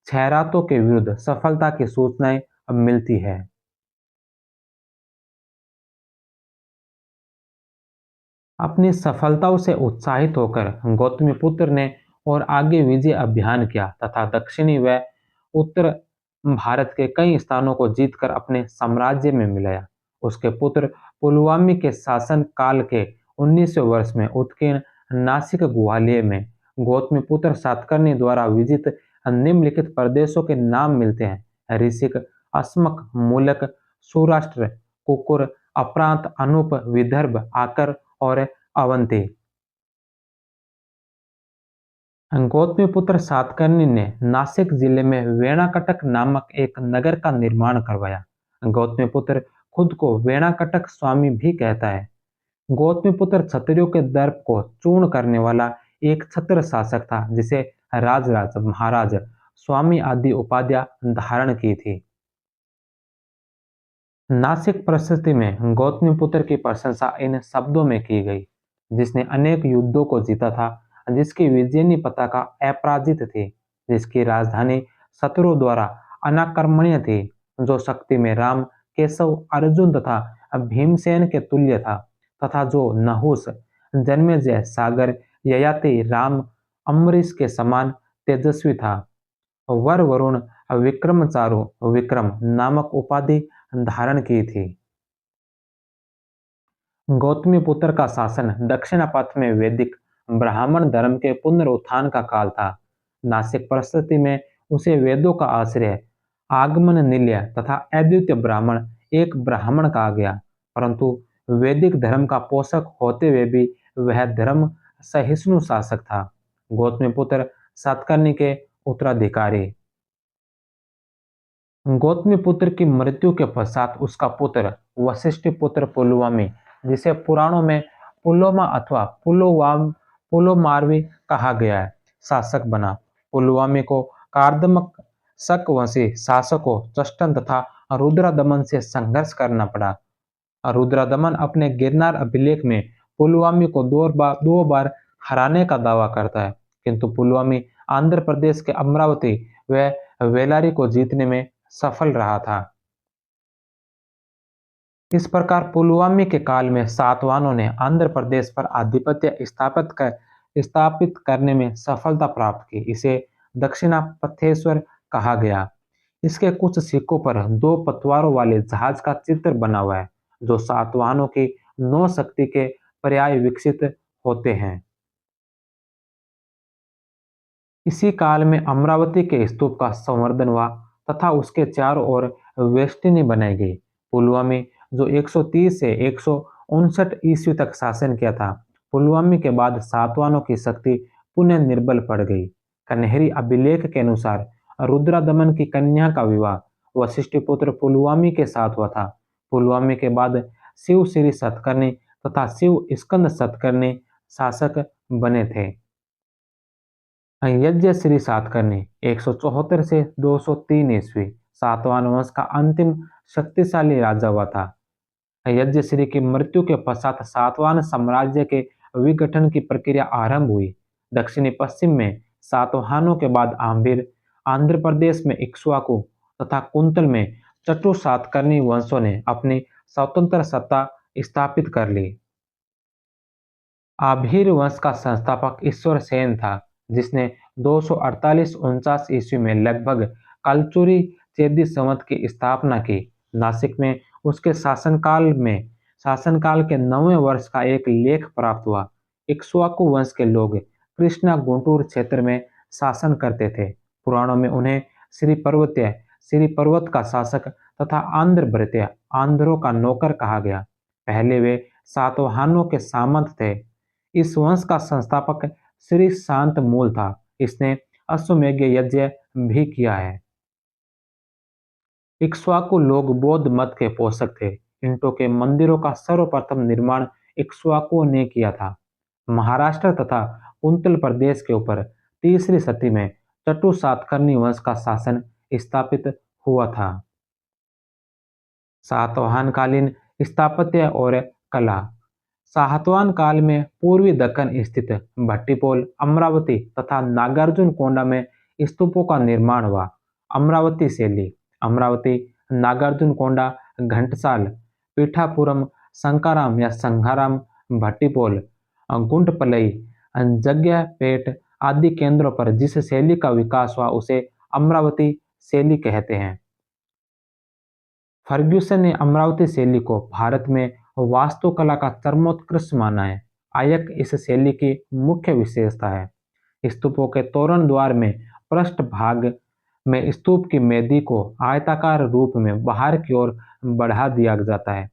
[SPEAKER 1] छहरातों के विरुद्ध सफलता की सूचनाएं अब मिलती है। अपनी सफलताओं से उत्साहित होकर गौतमीपुत्र ने और आगे विजय अभियान किया तथा दक्षिणी व उत्तर भारत के कई स्थानों को जीतकर अपने साम्राज्य में मिलाया। उसके पुत्र पुलवामी के शासन काल के 19वें वर्ष में उत्कीर्ण नासिक ग्वालियर में गौतमीपुत्र सातकर्णी द्वारा विजित निम्नलिखित प्रदेशों के नाम मिलते हैं: ऋषिक, अस्मक, मूलक, सौराष्ट्र, कुकुर, अप्रांत, अनूप, विदर्भ, आकर और अवंती। गौतमीपुत्र सातकर्णी ने नासिक जिले में वेणाकटक नामक एक नगर का निर्माण करवाया। गौतमीपुत्र खुद को वेणाकटक स्वामी भी कहता है। गौतमीपुत्र क्षत्रियों के दर्प को चूर्ण करने वाला एक छत्र शासक था जिसे राजराज, महाराज, स्वामी आदि उपाधियां धारण की थी। नासिक प्रशस्ति में गौतमीपुत्र की प्रशंसा इन शब्दों में की गई: जिसने अनेक युद्धों को जीता था, जिसकी विजयनी पताका अपराजित थी, जिसकी राजधानी शत्रुओं द्वारा अनाक्रमणीय थी, जो शक्ति में राम, केशव, अर्जुन तथा भीमसेन के तुल्य था, तथा जो नहुस, जन्मेजय, सागर, ययाति, राम, अम्बरीश के समान तेजस्वी था। वर वरुण विक्रमचारु विक्रम नामक उपाधि धारण की थी। गौतमीपुत्र का शासन दक्षिणापथ में वैदिक ब्राह्मण धर्म के पुनरुत्थान का काल था। नासिक परिस्थिति में उसे वेदों का आश्रय, आगमन निलय तथा अद्वितीय ब्राह्मण एक ब्राह्मण कहा गया, परंतु वैदिक धर्म का पोषक होते हुए भी वह धर्म सहिष्णु शासक था। गौतमीपुत्र सातकर्णी के उत्तराधिकारी। गौतमीपुत्र की मृत्यु के पश्चात उसका पुत्र वशिष्ठपुत्र पुलुमावी, जिसे पुराणों में पुलोमा अथवा पुलोमारवी कहा गया है, शासक बना। पुलुमावी को कार्दमक शकवंशी शासकों जस्टन तथा रुद्रदमन से संघर्ष करना पड़ा। रुद्रदमन अपने गिरनार अभिलेख में पुलुमावी को दो बार हराने का दावा करता है, किंतु पुलुमावी आंध्र प्रदेश के अमरावती व वेलारी को जीतने में सफल रहा था। इस प्रकार पुलुमावी के काल में सातवाहनों ने आंध्र प्रदेश पर आधिपत्य स्थापित करने में सफलता प्राप्त की। इसे दक्षिणापथेश्वर कहा गया। इसके कुछ सिक्कों पर दो पतवारों वाले जहाज का चित्र बना हुआ है, जो सातवाहनों की नौ शक्ति के पर्याय विकसित होते हैं। इसी काल में अमरावती के स्तूप का संवर्धन हुआ तथा उसके चारों ओर वेष्टनी बनाई गई। पुलुमावी जो 130 से 159 ईस्वी तक शासन किया था, पुलुमावी के बाद सातवाहनों की शक्ति पुनः निर्बल पड़ गई। कन्हेरी अभिलेख के अनुसार रुद्रदमन की कन्या का विवाह वशिष्ठपुत्र पुलुमावी के साथ हुआ था। पुलुमावी के बाद शिव श्री सतकर्णी तथा शिव स्कंद सतकर्णी शासक बने थे। यज्ञ श्री सातकर्णी 174 से 203 ईस्वी सातवाहन वंश का अंतिम शक्तिशाली राजा हुआ था। यज्ञ श्री की मृत्यु के पश्चात सातवाहन साम्राज्य के विघटन की प्रक्रिया आरंभ हुई। दक्षिणी पश्चिम में सातवाहनों के बाद आंध्र प्रदेश में इक्ष्वाकु तथा कुंतल में चतुर सातकर्णी वंशों ने अपनी स्वतंत्र सत्ता स्थापित कर ली। आभीर वंश का संस्थापक ईश्वर सेन था, जिसने 248-49 ईस्वी में लगभग कलचुरी चेदी संवत की स्थापना की। नासिक में उसके शासनकाल के 9वें वर्ष का एक लेख प्राप्त हुआ। इक्ष्वाकु वंश के लोग कृष्णा गुंटूर क्षेत्र में शासन करते थे। पुराणों में उन्हें श्री पर्वत का शासक तथा आंध्र आंध्रों का नौकर कहा गया। पहले वे सातवाहनों के सामंत थे। इस वंश का संस्थापक श्री शांत मूल था। इसने अश्वमेध यज्ञ भी किया है। इक्ष्वाकु लोग बौद्ध मत के पोषक थे। ईंटों के मंदिरों का सर्वप्रथम निर्माण इक्ष्वाकुओं ने किया था। महाराष्ट्र तथा कुंतल प्रदेश के ऊपर तीसरी सदी में चटु सातकर्णी वंश का शासन स्थापित हुआ था। सातवाहनकालीन स्थापत्य और कला। सातवाहन काल में पूर्वी दक्कन स्थित भट्टिपोल, अमरावती तथा नागार्जुन कोंडा में स्तूपों का निर्माण हुआ। अमरावती शैली। अमरावती, नागार्जुन कोंडा, घंटसाल, पीठापुरम, संकाराम या संघाराम, भट्टिपोल, गुंटपलई, जग्यापेट आदि केंद्रों पर जिस शैली का विकास हुआ उसे अमरावती शैली कहते हैं। फर्ग्यूसन ने अमरावती शैली को भारत में वास्तुकला का चरमोत्कृष्ट माना है। आयक इस शैली की मुख्य विशेषता है। स्तूपों के तोरण द्वार में पृष्ठ भाग में स्तूप की मेदी को आयताकार रूप में बाहर की ओर बढ़ा दिया जाता है।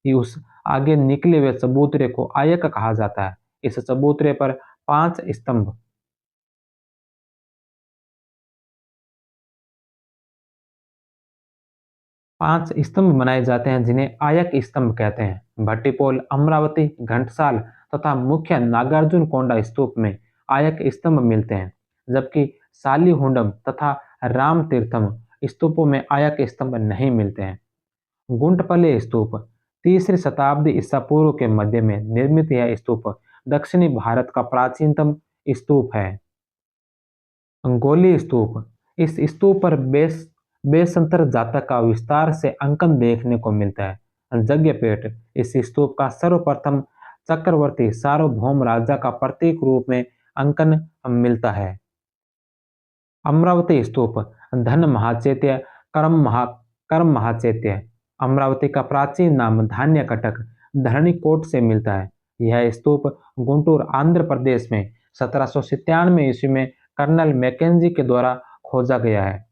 [SPEAKER 1] उस आगे निकले हुए चबूतरे को आयक कहा जाता है। इस चबूतरे पर 5 स्तंभ बनाए जाते हैं, जिन्हें आयक स्तंभ कहते हैं। भट्टिपोल, अमरावती, घंटसाल तथा मुख्य नागार्जुन कोंडा स्तूप में आयक स्तंभ मिलते हैं, जबकि सालीहुंडम तथा राम तीर्थम स्तूपों में आयक स्तंभ नहीं मिलते हैं। गुंटपले स्तूप 3री शताब्दी ईसा पूर्व के मध्य में निर्मित यह स्तूप दक्षिणी भारत का प्राचीनतम स्तूप है। अंगोली स्तूप। इस स्तूप पर बेसंतर जातक का विस्तार से अंकन देखने को मिलता है। यज्ञपेट। इस स्तूप का सर्वप्रथम चक्रवर्ती सार्वभौम राजा का प्रतीक रूप में अंकन मिलता है। अमरावती स्तूप धन महाचैत्य, कर्म महाचैत्य। अमरावती का प्राचीन नाम धान्य कटक धरणीकोट से मिलता है। यह स्तूप गुंटूर, आंध्र प्रदेश में 1797 ईस्वी में कर्नल मैकेंजी के द्वारा खोजा गया है।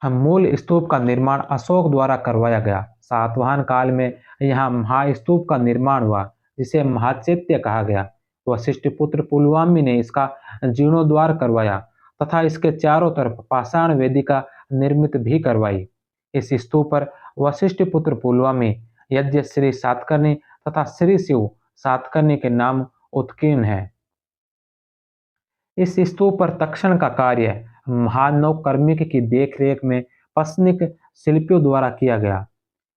[SPEAKER 1] मूल स्तूप का निर्माण अशोक द्वारा करवाया गया। सातवाहन काल में यहाँ महास्तूप का निर्माण हुआ, जिसे महाचैत्य कहा गया। वशिष्ठपुत्र पुलवामी ने इसका जीर्णोद्धार करवाया तथा इसके चारों तरफ पाषाण वेदिका निर्मित भी करवाई। इस स्तूप पर वशिष्ठपुत्र पुलवामी, यज्ञ श्री सातकर्णी तथा श्री शिव सातकर्णी के नाम उत्कीर्ण है। इस स्तूप पर तक्षण का कार्य महानवकर्मिक की देखरेख में पसनिक शिल्पियों द्वारा किया गया।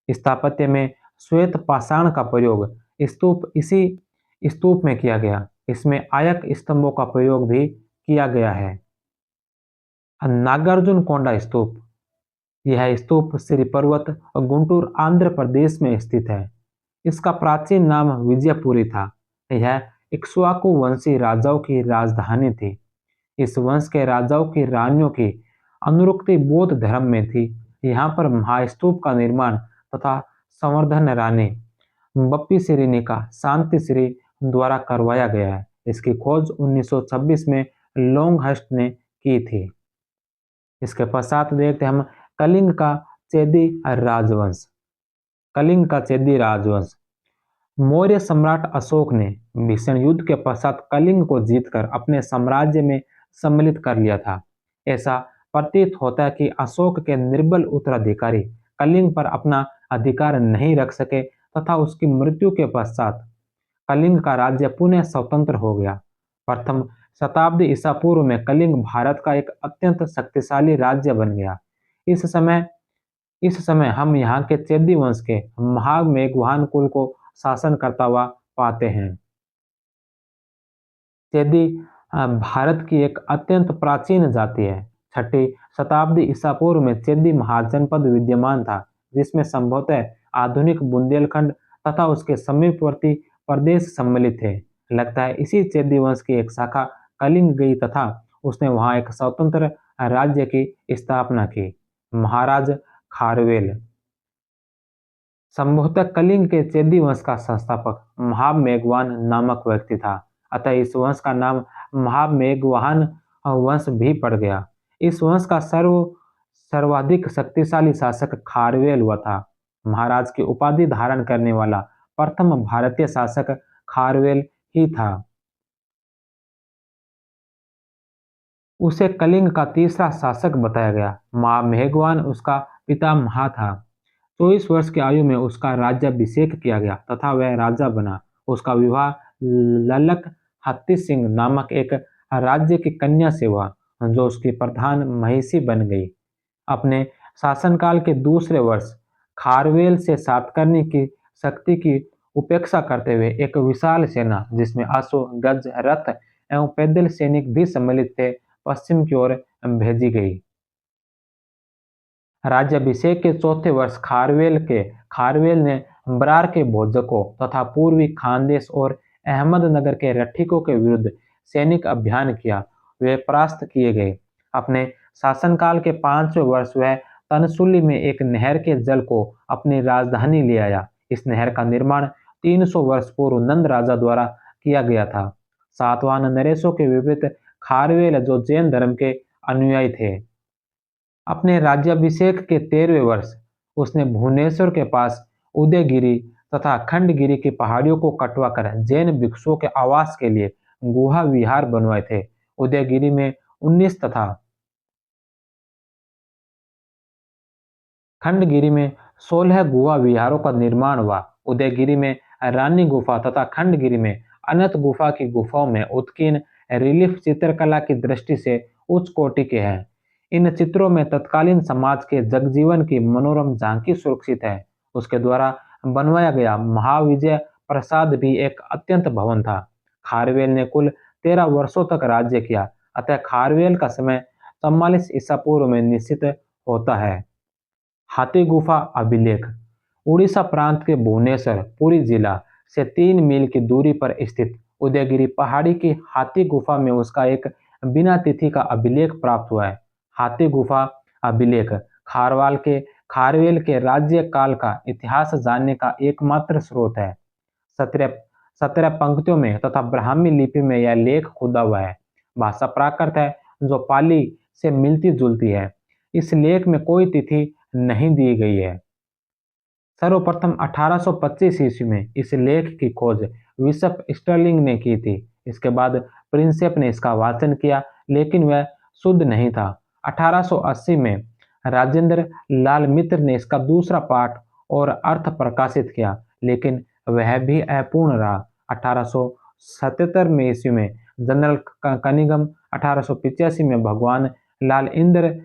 [SPEAKER 1] स्थापत्य में श्वेत पाषाण का प्रयोग इसी स्तूप में किया गया। इसमें आयक स्तंभों का प्रयोग भी किया गया है। नागार्जुन कोंडा स्तूप, यह स्तूप श्री पर्वत और गुंटूर आंध्र प्रदेश में स्थित है। इसका प्राचीन नाम विजयपुरी था। यह इक्ष्वाकु वंशी राजाओं की राजधानी थी। इस वंश के राजाओं की रानियों की अनुरक्ति बौद्ध धर्म में थी। यहाँ पर महास्तूप का निर्माण तथा संवर्धन रानी बप्पी सिरिनिका शांति श्री द्वारा करवाया गया है। इसकी खोज 1926 में लोंगहस्ट ने की थी। इसके पश्चात देखते हम कलिंग का चेदी राजवंश। कलिंग का चेदी राजवंश। मौर्य सम्राट अशोक ने भीषण युद्ध के पश्चात कलिंग को जीतकर अपने साम्राज्य में सम्मिलित कर लिया था। ऐसा प्रतीत होता है कि अशोक के निर्बल उत्तराधिकारी कलिंग पर अपना अधिकार नहीं रख सके तथा उसकी मृत्यु के पश्चात कलिंग का राज्य पुनः स्वतंत्र हो गया। प्रथम शताब्दी ईसा पूर्व में कलिंग भारत का एक अत्यंत शक्तिशाली राज्य बन गया। इस समय हम यहाँ के चेदी वंश के महामेघवान कुल को शासन करता हुआ पाते हैं। चेदी भारत की एक अत्यंत प्राचीन जाति है। छठी शताब्दी ईसा पूर्व में चेदी महाजनपद विद्यमान था, जिसमें संभवतः आधुनिक बुंदेलखंड तथा उसके समीपवर्ती प्रदेश सम्मिलित थे। लगता है इसी चेदी वंश की एक शाखा कलिंग गई तथा उसने वहां एक स्वतंत्र राज्य की स्थापना की। महाराज खारवेल संभवतः कलिंग के चेदी वंश का संस्थापक महामेघवान नामक व्यक्ति था, अतः इस वंश का नाम महामेघवान वंश भी पड़ गया। इस वंश का सर्वाधिक शक्तिशाली शासक खारवेल हुआ था। महाराज की उपाधि धारण करने वाला प्रथम भारतीय शासक खारवेल ही था। उसे कलिंग का तीसरा शासक बताया गया। महामेघवान उसका पितामह था। 24 वर्ष की आयु में उसका राज्याभिषेक किया गया तथा वह राजा बना। उसका विवाह ललक हत्ती सिंह नामक एक राज्य की कन्या से हुआ, जो उसकी प्रधान महिषी बन गई। अपने शासनकाल के दूसरे वर्ष खारवेल से सातकर्णी की शक्ति की उपेक्षा करते हुए एक विशाल सेना, जिसमें अश्व, गज, रथ एवं पैदल सैनिक भी सम्मिलित थे, पश्चिम की ओर भेजी गई। राज्याभिषेक के चौथे वर्ष खारवेल ने बरार के भोजकों तथा पूर्वी खानदेश और अहमदनगर के रठिकों के विरुद्ध सैनिक अभियान किया। वे परास्त किए गए। अपने शासनकाल के 5वें वर्ष वह तनसुली में एक नहर के जल को अपनी राजधानी ले आया। इस नहर का निर्माण 300 वर्ष पूर्व नंद राजा द्वारा किया गया था। सातवाहन नरेशों के विपरीत खारवेल, जो जैन धर्म के अनुयायी थे, अपने राज्याभिषेक के 13वें वर्ष उसने भुवनेश्वर के पास उदयगिरी तथा खंडगिरी की पहाड़ियों को कटवाकर जैन भिक्षुओं के आवास के लिए गुहा विहार बनवाए थे। उदयगिरी में 19 तथा खंडगिरी में 16 गुहा विहारों का निर्माण हुआ। उदयगिरी में रानी गुफा तथा खंडगिरी में अनंत गुफा की गुफाओं में उत्कीर्ण रिलीफ चित्रकला की दृष्टि से उच्च कोटि के हैं। इन चित्रों में तत्कालीन समाज के जगजीवन की मनोरम झांकी सुरक्षित है। उसके द्वारा बनवाया गया महाविजय प्रसाद भी एक अत्यंत भवन था। खारवेल ने कुल 13 वर्षों तक राज्य किया, अतः खारवेल का समय 44 ईसा पूर्व में निश्चित होता है। हाथी गुफा अभिलेख उड़ीसा प्रांत के भुवनेश्वर पुरी जिला से 3 मील की दूरी पर स्थित उदयगिरी पहाड़ी की हाथी गुफा में उसका एक बिना तिथि का अभिलेख प्राप्त हुआ है। हाथी गुफा अभिलेख खारवेल के राज्य काल का इतिहास जानने का एकमात्र स्रोत है। 17 पंक्तियों में तथा ब्राह्मी लिपि में यह लेख खुदा हुआ है। भाषा प्राकृत है, जो पाली से मिलती जुलती है। इस लेख में कोई तिथि नहीं दी गई है। सर्वप्रथम 1825 ईस्वी में इस लेख की खोज बिशप स्टर्लिंग ने की थी। इसके बाद प्रिंसेप ने इसका वाचन किया, लेकिन वह शुद्ध नहीं था। 1880 में राजेंद्र लाल मित्र ने इसका दूसरा पाठ और अर्थ प्रकाशित किया, लेकिन वह भी अपूर्ण रहा। 1877 में ईस्वी में जनरल कनिंघम, 1885 में भगवान लाल इंद्र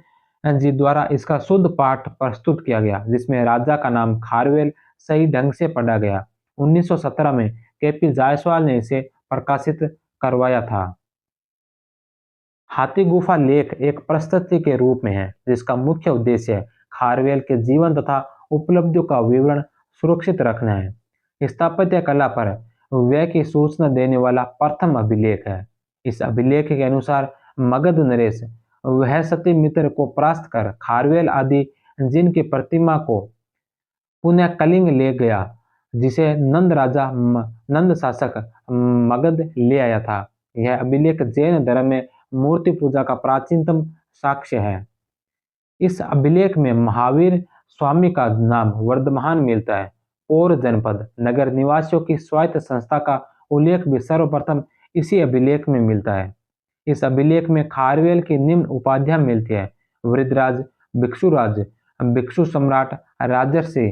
[SPEAKER 1] जी द्वारा इसका शुद्ध पाठ प्रस्तुत किया गया, जिसमें राजा का नाम खारवेल सही ढंग से पढ़ा गया। 1917 में केपी जायसवाल ने इसे प्रकाशित करवाया था। हाथी गुफा लेख एक प्रस्तुति के रूप में है, जिसका मुख्य उद्देश्य खारवेल के जीवन तथा उपलब्धियों का विवरण सुरक्षित रखना है। स्थापत्य कला पर व्यय की सूचना देने वाला प्रथम अभिलेख है। इस अभिलेख के अनुसार मगध नरेश वह सती मित्र को परास्त कर खारवेल आदि जिनकी प्रतिमा को पुनः कलिंग ले गया, जिसे नंद शासक मगध ले आया था। यह अभिलेख जैन धर्म में मूर्ति पूजा का प्राचीनतम साक्ष्य है। इस अभिलेख में महावीर स्वामी का नाम वर्धमान मिलता है। और जनपद नगर निवासियों की स्वायत्त संस्था का उल्लेख भी सर्वप्रथम इसी अभिलेख में मिलता है। इस अभिलेख में खारवेल की निम्न उपाधियां मिलती है: वृद्धराज, भिक्षुराज, भिक्षु सम्राट, राजर्षि,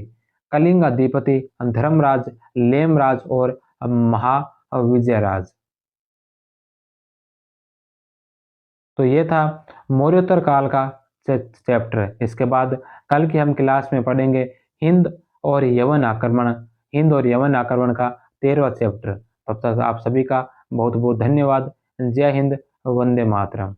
[SPEAKER 1] कलिंगाधिपति, धर्मराज, लेमराज और महाविजयराज। तो ये था मौर्योत्तर काल का चैप्टर। इसके बाद कल की हम क्लास में पढ़ेंगे हिंद और यवन आक्रमण का 13वां चैप्टर। तब तक आप सभी का बहुत बहुत धन्यवाद। जय हिंद, वंदे मातरम।